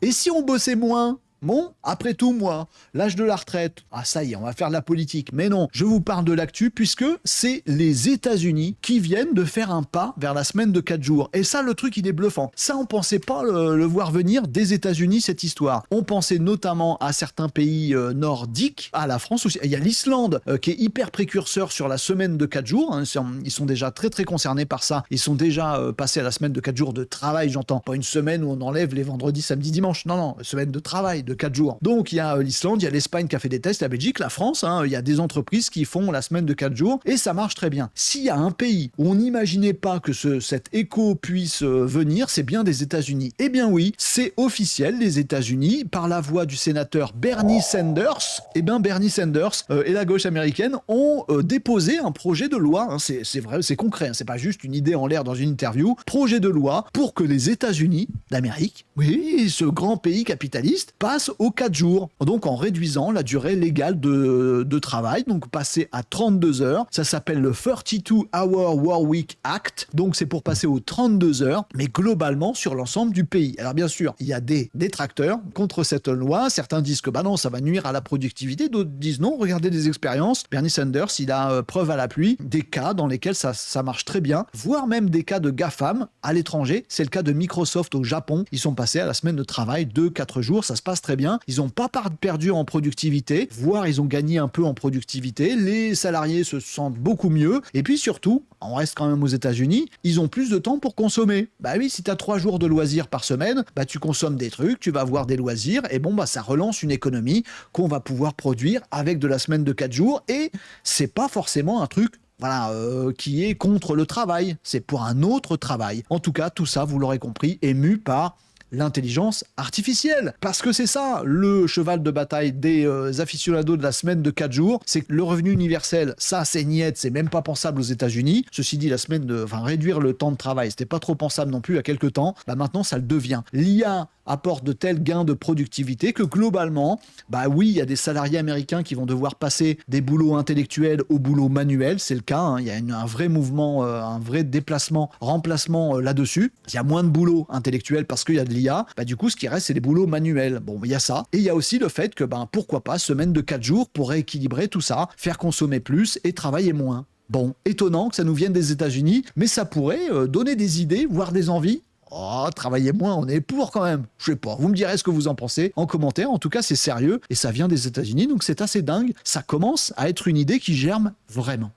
Et si on bossait moins ? Bon, après tout, moi, l'âge de la retraite, ah ça y est, on va faire de la politique. Mais non, je vous parle de l'actu puisque c'est les États-Unis qui viennent de faire un pas vers la semaine de 4 jours. Et ça, le truc, il est bluffant. Ça, on pensait pas le voir venir des États-Unis, cette histoire. On pensait notamment à certains pays nordiques, à la France aussi. Il y a l'Islande qui est hyper précurseur sur la semaine de 4 jours. Hein. Ils sont déjà très très concernés par ça. Ils sont déjà passés à la semaine de 4 jours de travail, j'entends. Pas une semaine où on enlève les vendredis, samedis, dimanches. Non, semaine de travail de 4 jours. Donc il y a l'Islande, il y a l'Espagne qui a fait des tests, la Belgique, la France, hein, il y a des entreprises qui font la semaine de 4 jours et ça marche très bien. S'il y a un pays où on n'imaginait pas que cet écho puisse venir, c'est bien des États-Unis. Eh bien oui, c'est officiel, les États-Unis, par la voix du sénateur Bernie Sanders, eh bien Bernie Sanders et la gauche américaine ont déposé un projet de loi, hein, c'est vrai, c'est concret, hein, c'est pas juste une idée en l'air dans une interview, projet de loi pour que les États-Unis d'Amérique, oui, ce grand pays capitaliste, passent aux 4 jours, donc en réduisant la durée légale de travail, donc passer à 32 heures. Ça s'appelle le 32-Hour Workweek Act, donc c'est pour passer aux 32 heures, mais globalement sur l'ensemble du pays. Alors bien sûr, il y a des détracteurs contre cette loi, certains disent que bah non, ça va nuire à la productivité, d'autres disent non, regardez des expériences. Bernie Sanders, il a preuve à l'appui des cas dans lesquels ça marche très bien, voire même des cas de GAFAM à l'étranger. C'est le cas de Microsoft au Japon, ils sont passés à la semaine de travail de 4 jours, ça se passe très bien. Ils n'ont pas perdu en productivité, voire ils ont gagné un peu en productivité. Les salariés se sentent beaucoup mieux. Et puis surtout, on reste quand même aux États-Unis, ils ont plus de temps pour consommer. Bah oui, si tu as 3 jours de loisirs par semaine, bah tu consommes des trucs, tu vas avoir des loisirs, et bon, bah ça relance une économie qu'on va pouvoir produire avec de la semaine de 4 jours. Et c'est pas forcément un truc qui est contre le travail. C'est pour un autre travail. En tout cas, tout ça, vous l'aurez compris, est mu par l'intelligence artificielle. Parce que c'est ça, le cheval de bataille des aficionados de la semaine de 4 jours, c'est que le revenu universel, ça c'est niette, c'est même pas pensable aux États-Unis. Ceci dit, réduire le temps de travail, c'était pas trop pensable non plus il y a quelques temps. Bah maintenant, ça le devient. L'IA apporte de tels gains de productivité que globalement, bah oui, il y a des salariés américains qui vont devoir passer des boulots intellectuels au boulot manuel, c'est le cas, hein. Il y a un vrai mouvement, un vrai déplacement, remplacement là-dessus. Il y a moins de boulot intellectuel parce qu'il y a de l'IA, bah du coup, ce qui reste, c'est des boulots manuels. Bon, il y a ça. Et il y a aussi le fait que, pourquoi pas, semaine de 4 jours pour rééquilibrer tout ça, faire consommer plus et travailler moins. Bon, étonnant que ça nous vienne des États-Unis, mais ça pourrait donner des idées, voire des envies. Oh, travaillez moins, on est pour quand même. Je sais pas, vous me direz ce que vous en pensez en commentaire. En tout cas, c'est sérieux et ça vient des États-Unis, donc c'est assez dingue. Ça commence à être une idée qui germe vraiment.